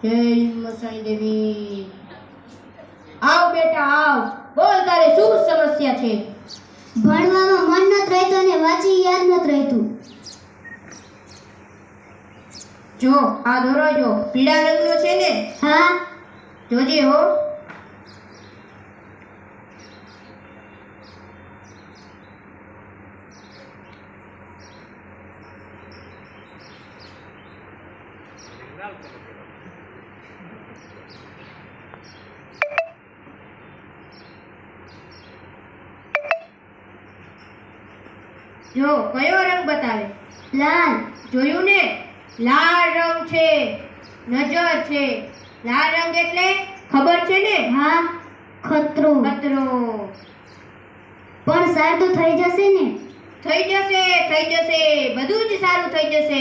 જય મસાણી દેવી. આવ બેટા આવ, બોલ તારે શું સમસ્યા છે? ભણવામાં મન નત રહેતું અને વાંચી યાદ નત રહેતું. જો આ દોરો જો પીળા રંગનો છે ને? હા. જોજે હો. જો કયો રંગ બતાવે? લાલ. જોયું ને, લાલ રંગ છે, નજર છે. લાલ રંગ એટલે ખબર છે ને? હા. ખતરો. ખતરો. પણ સાર તો થઈ જશે ને? થઈ જશે, થઈ જશે, બધું જ સારું થઈ જશે.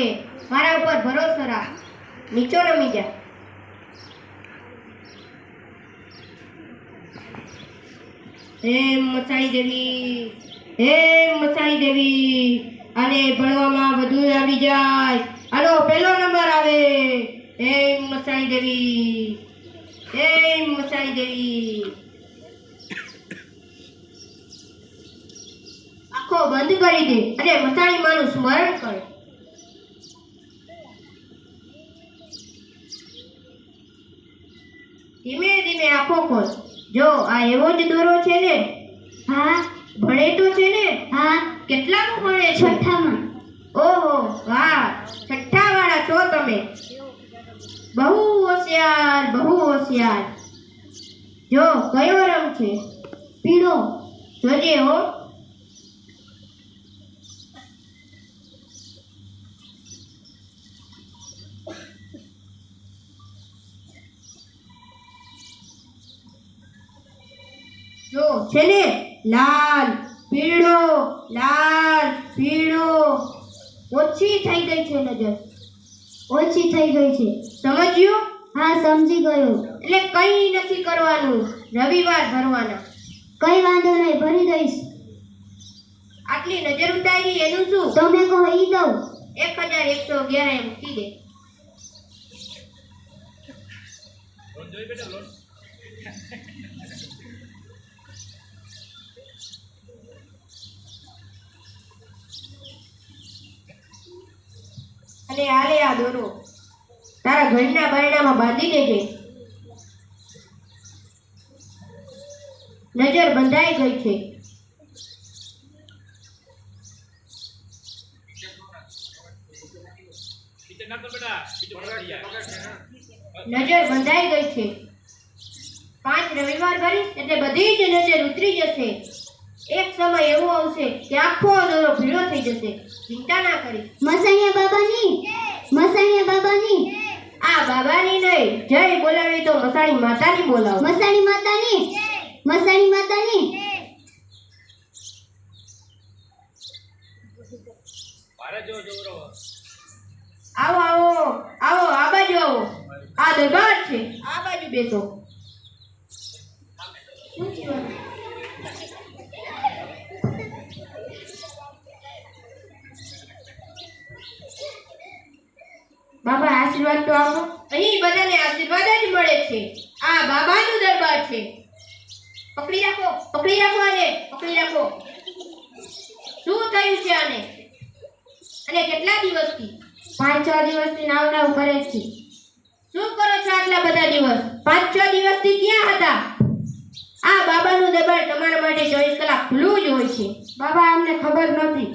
મારા ઉપર ભરોસો રાખ. નીચો નમી જા. હે મસાણી દેવી, હે મસાણી દેવી, આને ભણવામાં વધુ આવડી જાય, આનો પહેલો નંબર આવે. હે મસાણી દેવી, હે મસાણી દેવી. આંખો બંધ કરી દે અને મસાણી માનું સ્મરણ કર. ધીમે ધીમે આંખો ખોલ. જો આ એવો જ દોરો છે ને? હા. ભણે તો છે ને? હા. કેટલામું ભણે છે? છઠ્ઠામાં. ઓહો વાહ, છઠ્ઠા વાળા છો તમે. બહુ હોશિયાર, બહુ હોશિયાર. જો કયો રંગ છે? પીળો. જોજે હો. જો છે ને, લાલ પીળો, લાલ પીળો. ઓછી થઈ ગઈ છે નજર. ઓછી થઈ ગઈ છે. સમજ્યો? હા, સમજી ગયો. એટલે કંઈ નથી કરવાનું, રવિવાર ભરવાના. કઈ વાંધો નહીં, ભરી દઈશ. આટલી નજર ઉતારી એનું શું? તમે કહો ઈ દઉં. 1111 મૂકી દે. અને આલે આ દોરો તારા ઘરના બારણામાં બાંધી દેજે. નજર બંધાઈ ગઈ છે. નજર બંધાઈ ગઈ છે. 5 રવિવાર ભરીશ એટલે બધી જ નજર ઉતરી જશે. એક સમય એવો આવશે કે આખો દોરો ભીડો થઈ જશે. ચિંતા ના કરીશ. મસાણિયા બાબાની, મસાણિયા બાબાની. આ બાબાની નહીં, જય બોલાવી તો મસાણી માતાની બોલાવો. મસાણી માતાની, મસાણી માતાની. આવો આવો આવો, આ બાજુ આવો. આ દરબાર છે, આ બાજુ બેસો. શું થયું? બાબા આશીર્વાદ તો આપો. અહીં બધાને આશીર્વાદ જ મળે છે. આ બાબાનું દરબાર છે. પકડી રાખો, પકડી રાખો આને, પકડી રાખો. શું થયું છે આને? અને કેટલા દિવસથી? 5-6 દિવસથી નાવ નાવ કરે છે. શું કરો છો આટલા બધા દિવસ? 5-6 દિવસથી ક્યાં હતા? આ બાબાનું દરબાર તમારા માટે 24 કલાક ખુલ્લું જ હોય છે. બાબા અમને ખબર નથી.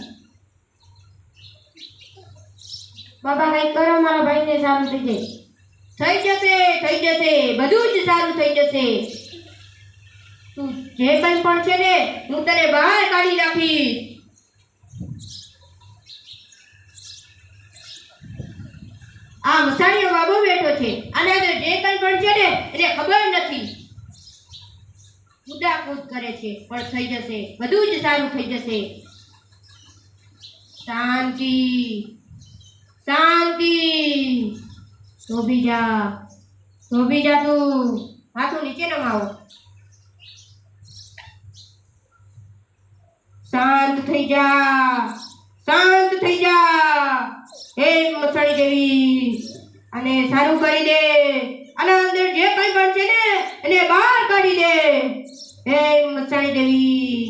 બાબા કઈ કરો, મારા ભાઈને સારું થઈ જાય. થઈ જશે, થઈ જશે, બધું જ સારું થઈ જશે. તું જે કંઈ પણ છે ને, હું તને બહાર કાઢી નાખીશ. આ મસાણીયો બાબો બેઠો છે. આને અંદર જે કંઈ પણ છે ને એને ખબર નથી. કૂદાકૂદ કરે છે, પણ થઈ જશે, બધું જ સારું થઈ જશે. શાંતિ, શાંતિ. ધોબી જા, ધોબી જા. તું માથું નીચે નમાવો. શાંત થઈ જા, શાંત થઈ જા. હે મસાણી દેવી, અને સારું કરી દે. આના અંદર જે કંઈ પણ છે ને એને બહાર કાઢી દે. હે મસાણી દેવી.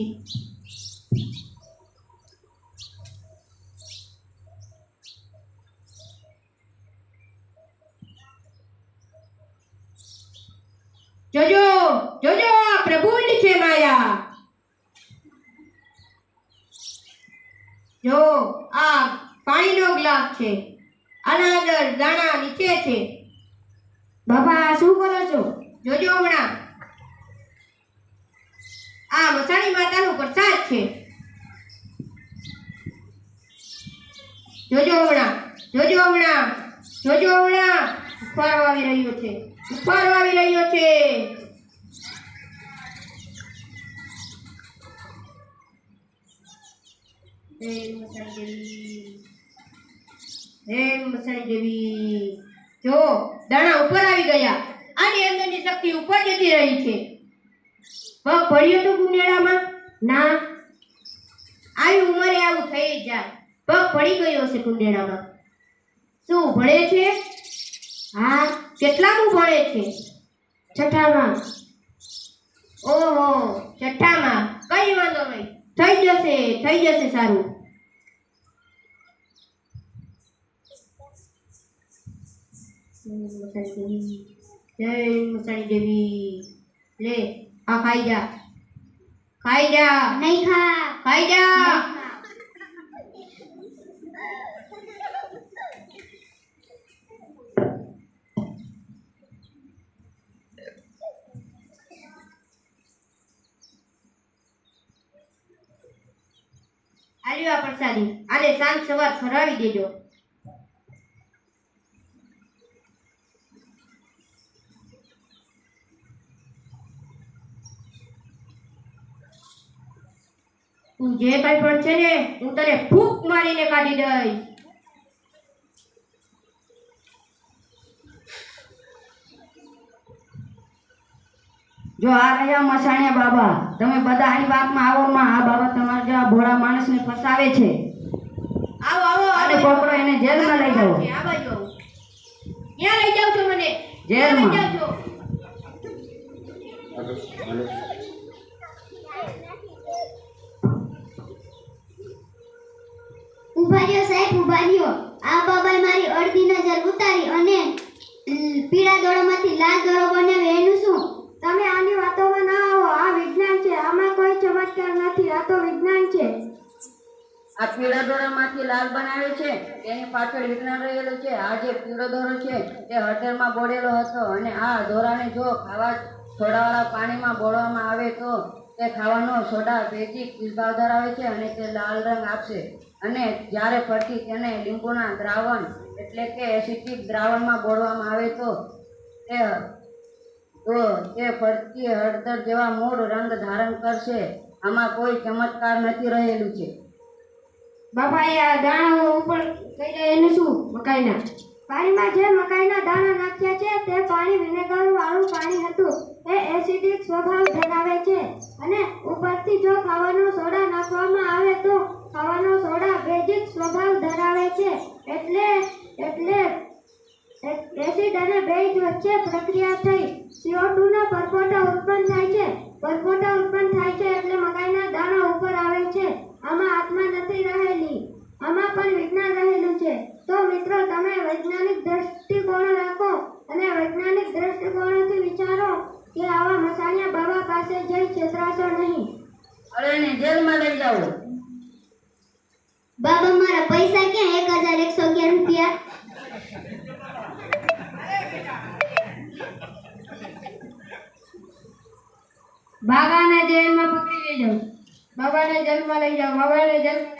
જોજો જોજો આ પ્રભુની છે માયા. જો આ પાણીનો ગ્લાસ છે. આના અંદર દાણા નીચે છે. બાપા શું કરો છો? જોજો હમણાં આ મસાણી માતાનો પ્રસાદ છે. જોજો હમણાં જોજો હમણાં જોજો હમણાં ઉફારો આવી રહ્યો છે. ઉફારો આવી રહ્યો છે. હે મસાણી દેવી. હે મસાણી દેવી. જો દાણા ઉપર આવી ગયા. આની અંદરની શક્તિ ઉપર જતી રહી છે. પગ પડ્યો તો ગુંડેડામાં? ના, આવી ઉંમરે આવું થઈ જ જાય. પગ પડી ગયો છે ગુંડેડામાં. શું ભણે છે? હા. કેટલામું ભણે છે? છઠ્ઠામાં. ઓહો, છઠ્ઠામાં. કઈ વાંધો નહીં, થઈ જશે સારું. જય મસાણી દેવી. લે આ ખાઈ જા. નહીં ખા. ખાઈ જા. આલ્યો આ પ્રસાદી. આને સાંજ સવાર ખરાવી દેજો. તું જે કઈ પણ છે ને હું તને ફૂંક મારીને કાઢી દઈશ. જો આ રહ્યા મસાણિયા બાબા. તમે બધા આની વાતમાં આવો માં. આ બાબા તમારા જેવા ભોળા માણસને ફસાવે છે. આવો આવો અને પકડો એને જેલમાં લઈ જાઓ. આ બાજુ આવો. ક્યાં લઈ જાવ છો મને? જેલમાં. ક્યાં લઈ જાવ છો? ઉભા રહ્યો સાહેબ, ઉભા રહ્યો. આ બાબાએ મારી અડધી નજર ઉતારી અને પીળા દોરામાંથી લાલ દોરો બનાવ્યો. એનું શું? તમે આની વાતોમાં ના આવો. આ વિજ્ઞાન છે. આમાં કોઈ ચમત્કાર નથી. આ તો વિજ્ઞાન છે. આ પીળા દોરામાંથી લાલ બનાવે છે. તેની પાછળ વિજ્ઞાન રહેલું છે. આ જે પીળો દોરો છે તે હળદરમાં બોળેલો હતો અને આ દોરાને જો ખાવા સોડાવાળા પાણીમાં બોળવામાં આવે તો તે ખાવાનો સોડા બેઝિક સ્વભાવ ધરાવે છે અને તે લાલ રંગ આપશે. અને જ્યારે ફરીથી તેને લીંબુના દ્રાવણ એટલે કે એસિડિક દ્રાવણમાં બોળવામાં આવે તો તે ફરતી હળદર જેવા મૂળ રંગ ધારણ કરશે. આમાં કોઈ ચમત્કાર નથી રહેલું છે. બાપા એ આ દાણા ઉપર કહી દે. એનું શું? મકાઈના પાણીમાં જે મકાઈના દાણા નાખ્યા છે તે પાણી વિનેગર વાળું પાણી હતું. એ એસિડિક સ્વભાવ ધરાવે છે અને ઉપરથી જો ખાવાનો સોડા નાખવામાં આવે તો ખાવાનો સોડા બેઝિક સ્વભાવ ધરાવે છે. એટલે એસિડ અને બેઝ વચ્ચે પ્રક્રિયા થઈ CO2 નો પરપોટા ઉત્પન્ન થાય છે. પરપોટા ઉત્પન્ન થાય છે એટલે મકાઈના દાણા ઉપર આવે છે. આમાં આત્મા નથી રહેલી. આમાં પણ વિજ્ઞાન રહેલું છે. તો મિત્રો, તમે વૈજ્ઞાનિક દ્રષ્ટિકોણ રાખો અને વૈજ્ઞાનિક દ્રષ્ટિકોણથી વિચારો કે આવા મસાણિયા બાબા પાસે જઈ છેતરાશો નહીં. અરે એને જેલમાં લઈ જાઓ. બાબા મારા પૈસા ક્યાં? 1111 રૂપિયા. બાબાને જેલમાં પકડી લઈ જાઓ. બાબાને જેલમાં લઈ જાઓ. બાબાને જેલમાં